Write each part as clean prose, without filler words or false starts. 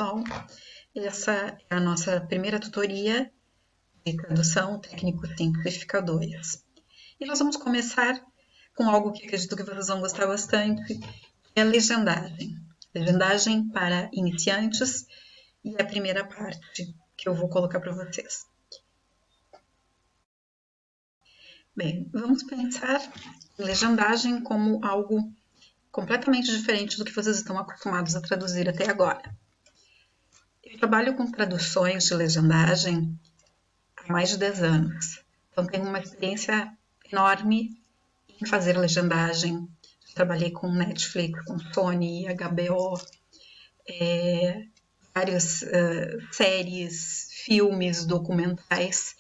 pessoal, essa é a nossa primeira tutoria de tradução técnico simplificadores. E nós vamos começar com algo que acredito que vocês vão gostar bastante, que é a legendagem. Legendagem para iniciantes e a primeira parte que eu vou colocar para vocês. Bem, vamos pensar em legendagem como algo completamente diferente do que vocês estão acostumados a traduzir até agora. Eu trabalho com traduções de legendagem há mais de 10 anos, então tenho uma experiência enorme em fazer legendagem. Trabalhei com Netflix, com Sony, HBO, várias séries, filmes, documentais.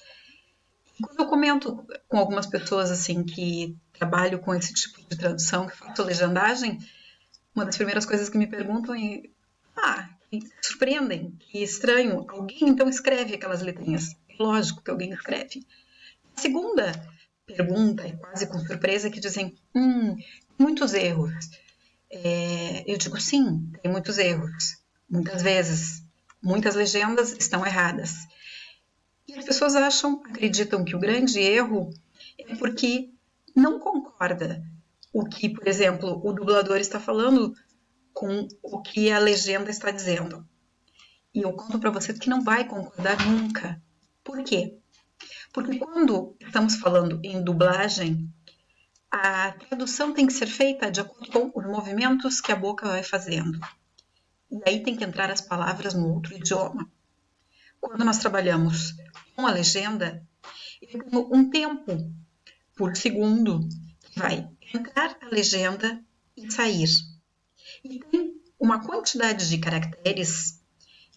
E quando eu comento com algumas pessoas assim que trabalho com esse tipo de tradução, que faço legendagem, uma das primeiras coisas que me perguntam é: que surpreendem, que estranho, alguém então escreve aquelas letrinhas. Lógico que alguém escreve. A segunda pergunta, é quase com surpresa, que dizem: muitos erros. Eu digo: sim, tem muitos erros. Muitas vezes, muitas legendas estão erradas. E as pessoas acreditam que o grande erro é porque não concorda o que, por exemplo, o dublador está falando com o que a legenda está dizendo. E eu conto para vocês que não vai concordar nunca. Por quê? Porque quando estamos falando em dublagem, a tradução tem que ser feita de acordo com os movimentos que a boca vai fazendo. E aí tem que entrar as palavras no outro idioma. Quando nós trabalhamos com a legenda, eu tenho um tempo por segundo que vai entrar a legenda e sair. E tem uma quantidade de caracteres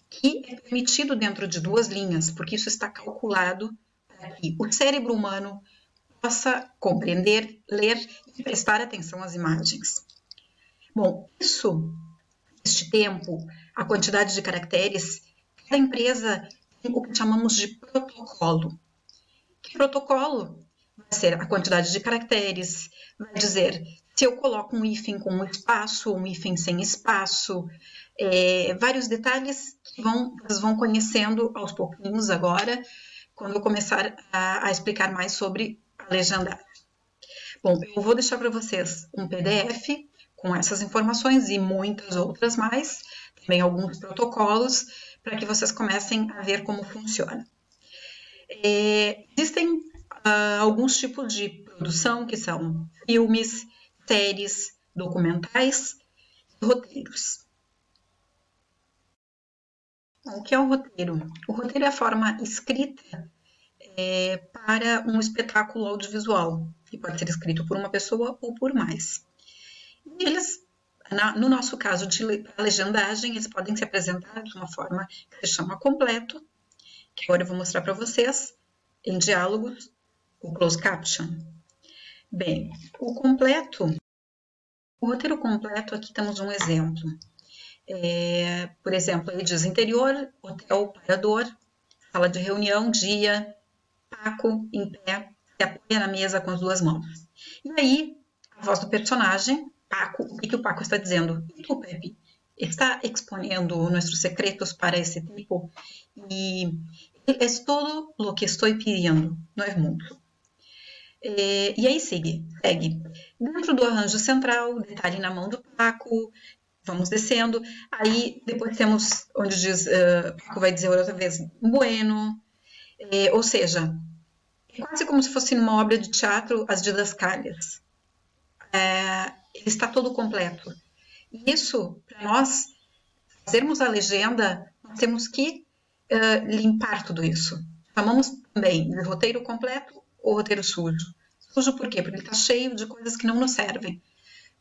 que é permitido dentro de 2 linhas, porque isso está calculado para que o cérebro humano possa compreender, ler e prestar atenção às imagens. Bom, este tempo, a quantidade de caracteres, cada empresa tem o que chamamos de protocolo. Que protocolo vai ser a quantidade de caracteres, vai dizer se eu coloco um hífen com um espaço, um hífen sem espaço, vários detalhes que vocês vão conhecendo aos pouquinhos agora, quando eu começar a explicar mais sobre a legendagem. Bom, eu vou deixar para vocês um PDF com essas informações e muitas outras mais, também alguns protocolos, para que vocês comecem a ver como funciona. Existem alguns tipos de produção que são filmes, séries, documentais e roteiros. Bom, o que é o roteiro? O roteiro é a forma escrita para um espetáculo audiovisual, que pode ser escrito por uma pessoa ou por mais. E eles, no nosso caso de legendagem, eles podem se apresentar de uma forma que se chama completo, que agora eu vou mostrar para vocês, em diálogos, o closed caption. Bem, o roteiro completo, aqui temos um exemplo. Por exemplo, ele diz interior, hotel, parador, sala de reunião, dia, Paco em pé, se apoia na mesa com as 2 mãos. E aí, a voz do personagem, Paco, o que o Paco está dizendo? E tu, Pepe, está exponendo nossos secretos para esse tipo? E é todo o que estou pedindo, não é muito. E aí segue. Dentro do arranjo central, detalhe na mão do Paco, vamos descendo. Aí depois temos onde diz, Paco vai dizer outra vez, bueno. Ou seja, é quase como se fosse numa obra de teatro, as didascálias. Ele está todo completo. E isso, para nós fazermos a legenda, nós temos que limpar tudo isso. Chamamos também de roteiro completo ou roteiro sujo. Sujo por quê? Porque ele está cheio de coisas que não nos servem.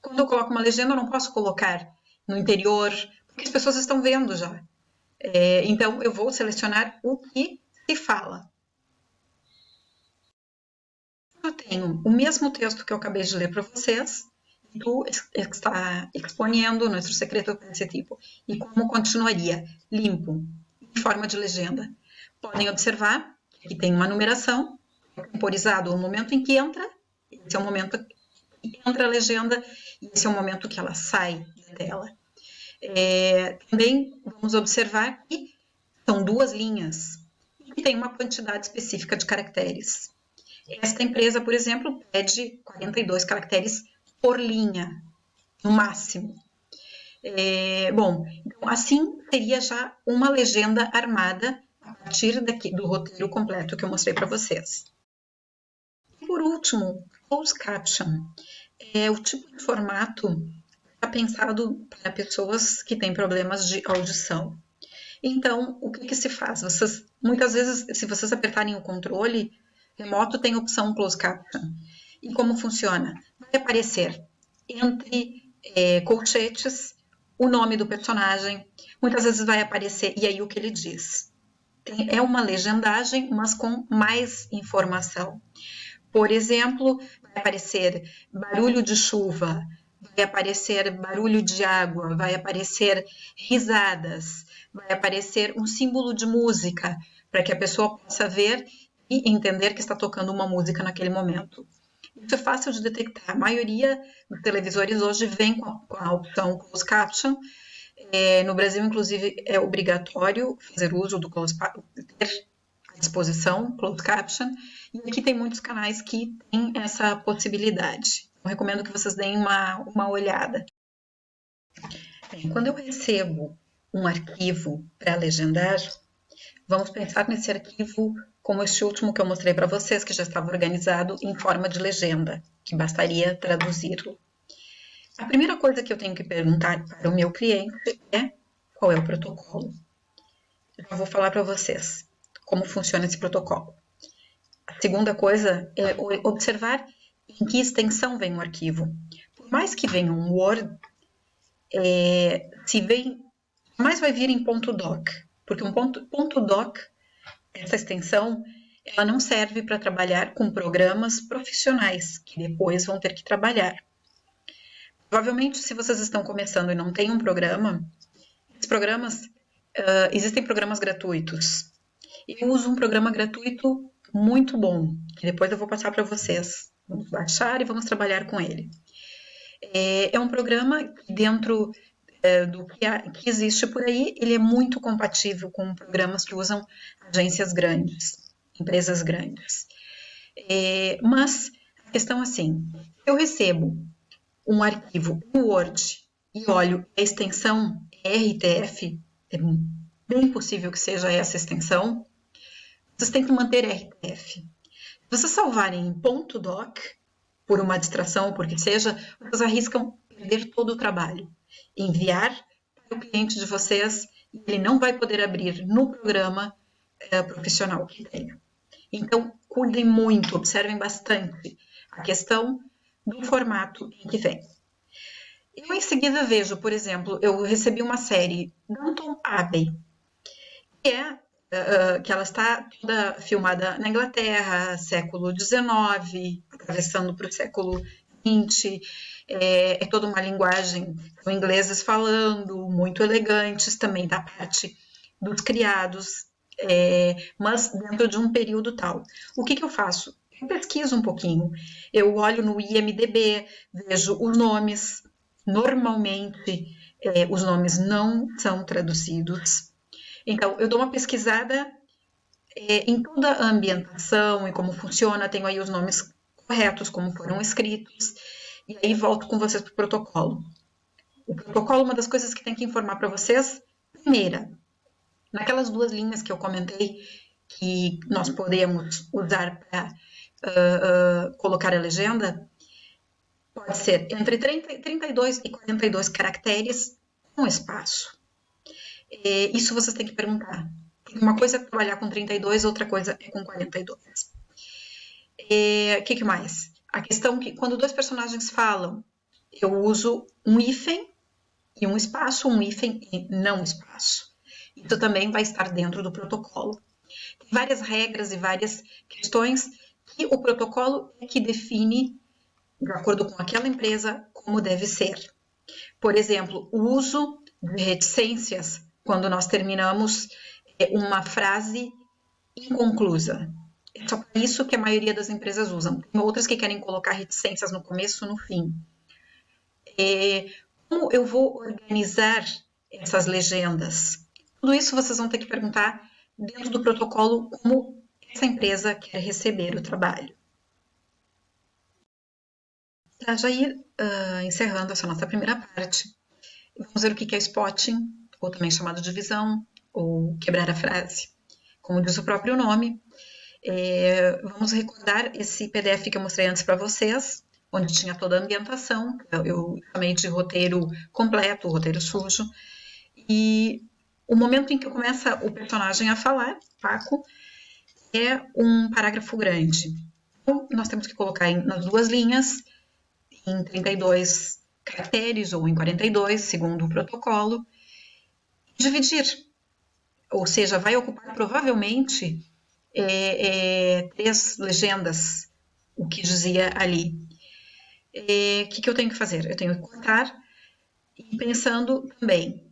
Quando eu coloco uma legenda, eu não posso colocar no interior, porque as pessoas estão vendo já. Então, eu vou selecionar o que se fala. Eu tenho o mesmo texto que eu acabei de ler para vocês, e tu está exponendo nosso secreto para esse tipo. E como continuaria? Limpo, em forma de legenda. Podem observar que aqui tem uma numeração, temporizado o momento em que entra, esse é o momento que entra a legenda, e esse é o momento que ela sai da tela. Também vamos vamos observar que são 2 linhas e tem uma quantidade específica de caracteres. Esta empresa, por exemplo, pede 42 caracteres por linha, no máximo. Bom, então assim seria já uma legenda armada a partir do roteiro completo que eu mostrei para vocês. E por último, closed caption é o tipo de formato que está pensado para pessoas que têm problemas de audição. Então, o que se faz? Muitas vezes, se vocês apertarem o controle remoto, tem a opção closed caption. E como funciona? Vai aparecer entre colchetes o nome do personagem, muitas vezes vai aparecer, e aí o que ele diz. É uma legendagem, mas com mais informação. Por exemplo, vai aparecer barulho de chuva, vai aparecer barulho de água, vai aparecer risadas, vai aparecer um símbolo de música, para que a pessoa possa ver e entender que está tocando uma música naquele momento. Isso é fácil de detectar. A maioria dos televisores hoje vem com a opção closed caption. No Brasil, inclusive, é obrigatório fazer uso do ter à disposição closed caption. E aqui tem muitos canais que têm essa possibilidade. Eu recomendo que vocês deem uma olhada. Quando eu recebo um arquivo para legendar, vamos pensar nesse arquivo como este último que eu mostrei para vocês, que já estava organizado em forma de legenda, que bastaria traduzi-lo. A primeira coisa que eu tenho que perguntar para o meu cliente é qual é o protocolo. Já vou falar para vocês como funciona esse protocolo. A segunda coisa é observar em que extensão vem o arquivo. Por mais que venha um Word, mais vai vir em .doc, porque um .doc, essa extensão, ela não serve para trabalhar com programas profissionais, que depois vão ter que trabalhar. Provavelmente, se vocês estão começando e não têm um programa, esses programas, existem programas gratuitos. Eu uso um programa gratuito muito bom, que depois eu vou passar para vocês. Vamos baixar e vamos trabalhar com ele. É um programa que dentro do que existe por aí, ele é muito compatível com programas que usam agências grandes, empresas grandes. Mas a questão é assim, eu recebo um arquivo Word e olho a extensão RTF, é bem possível que seja essa extensão, vocês têm que manter RTF. Se vocês salvarem em .doc, por uma distração ou porque seja, vocês arriscam perder todo o trabalho. Enviar para o cliente de vocês e ele não vai poder abrir no programa profissional que tenha. Então, cuidem muito, observem bastante a questão do formato em que vem. Eu, em seguida, vejo, por exemplo, eu recebi uma série Downton Abbey, que ela está toda filmada na Inglaterra, século XIX, atravessando para o século XX. É toda uma linguagem, com ingleses falando, muito elegantes, também da parte dos criados, mas dentro de um período tal. O que eu faço? Eu pesquiso um pouquinho, eu olho no IMDb, vejo os nomes, normalmente os nomes não são traduzidos, então eu dou uma pesquisada em toda a ambientação e como funciona, tenho aí os nomes corretos, como foram escritos, e aí volto com vocês para o protocolo. O protocolo, uma das coisas que tem que informar para vocês, primeira, naquelas 2 linhas que eu comentei, que nós podemos usar para colocar a legenda, pode ser entre 32 e 42 caracteres com espaço. Isso vocês têm que perguntar. Uma coisa é trabalhar com 32, outra coisa é com 42. O que mais? A questão que quando 2 personagens falam, eu uso um hífen e um espaço, um hífen e não espaço. Isso também vai estar dentro do protocolo. Tem várias regras e várias questões que o protocolo é que define, de acordo com aquela empresa, como deve ser. Por exemplo, o uso de reticências quando nós terminamos uma frase inconclusa. É só para isso que a maioria das empresas usam. Tem outras que querem colocar reticências no começo e no fim. Como eu vou organizar essas legendas? Tudo isso vocês vão ter que perguntar dentro do protocolo como essa empresa quer receber o trabalho. Para já ir encerrando essa nossa primeira parte, vamos ver o que é spotting, ou também chamado de visão, ou quebrar a frase. Como diz o próprio nome, vamos recordar esse PDF que eu mostrei antes para vocês, onde tinha toda a ambientação, eu chamei de roteiro completo, roteiro sujo, e o momento em que começa o personagem a falar, Paco, é um parágrafo grande. Então, nós temos que colocar nas duas linhas, em 32 caracteres ou em 42, segundo o protocolo, dividir. Ou seja, vai ocupar provavelmente 3 legendas, o que dizia ali. O que eu tenho que fazer? Eu tenho que cortar e pensando também,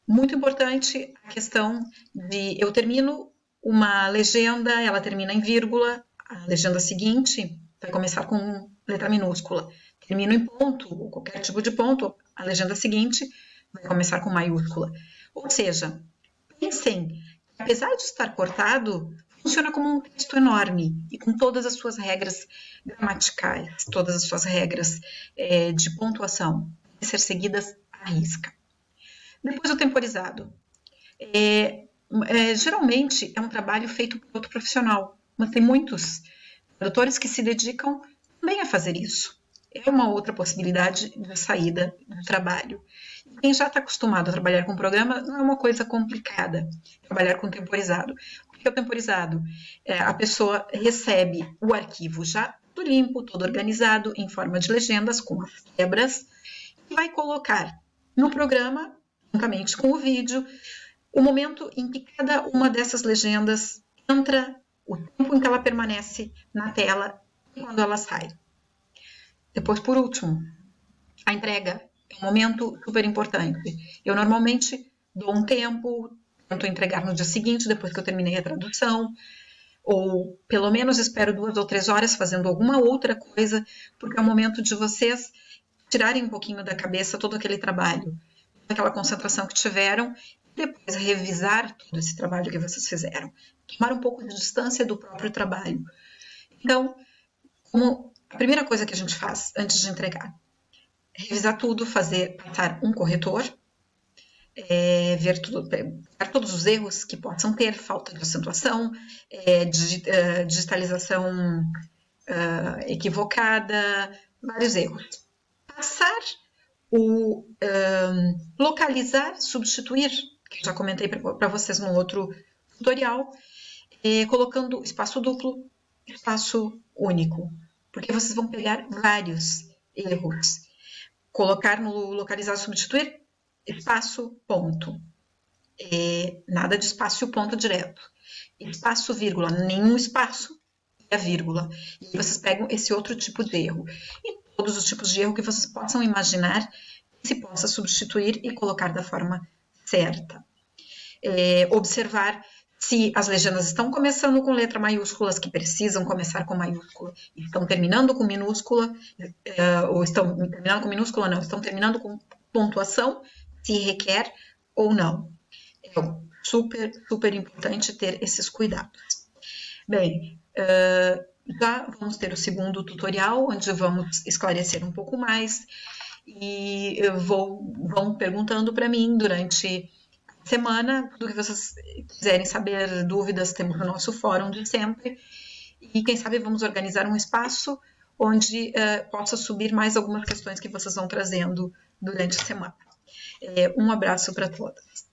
muito importante a questão de eu termino uma legenda, ela termina em vírgula, a legenda seguinte vai começar com letra minúscula. Termino em ponto, ou qualquer tipo de ponto, a legenda seguinte vai começar com maiúscula. Ou seja, pensem, apesar de estar cortado, funciona como um texto enorme e com todas as suas regras gramaticais, todas as suas regras de pontuação, de ser seguidas à risca. Depois o temporizado. Geralmente é um trabalho feito por outro profissional, mas tem muitos tradutores que se dedicam também a fazer isso. É uma outra possibilidade de saída do trabalho. Quem já está acostumado a trabalhar com programa não é uma coisa complicada trabalhar com temporizado. O que é o temporizado? A pessoa recebe o arquivo já todo limpo, todo organizado, em forma de legendas, com as quebras, e vai colocar no programa, juntamente com o vídeo, o momento em que cada uma dessas legendas entra, o tempo em que ela permanece na tela e quando ela sai. Depois, por último, a entrega é um momento super importante. Eu normalmente dou um tempo, tento entregar no dia seguinte, depois que eu terminei a tradução, ou pelo menos espero 2 ou 3 horas fazendo alguma outra coisa, porque é o momento de vocês tirarem um pouquinho da cabeça todo aquele trabalho, aquela concentração que tiveram, e depois revisar todo esse trabalho que vocês fizeram. Tomar um pouco de distância do próprio trabalho. Então, como a primeira coisa que a gente faz antes de entregar, revisar tudo, passar um corretor, ver todos os erros que possam ter, falta de acentuação, digitalização equivocada, vários erros. Passar o localizar, substituir, que eu já comentei para vocês no outro tutorial, colocando espaço duplo, espaço único, porque vocês vão pegar vários erros. Colocar no localizar, substituir, espaço, ponto. Nada de espaço e ponto direto. Espaço, vírgula, nenhum espaço e a vírgula. E vocês pegam esse outro tipo de erro. E todos os tipos de erro que vocês possam imaginar que se possa substituir e colocar da forma certa. Observar se as legendas estão começando com letra maiúsculas, que precisam começar com maiúscula, e estão terminando com minúscula, ou estão terminando com minúscula, não, estão terminando com pontuação, se requer ou não. É super, super importante ter esses cuidados. Bem, já vamos ter o segundo tutorial, onde vamos esclarecer um pouco mais, e vão perguntando para mim durante semana, tudo que vocês quiserem saber, dúvidas, temos no nosso fórum de sempre, e quem sabe vamos organizar um espaço onde possa subir mais algumas questões que vocês vão trazendo durante a semana. Um abraço para todas.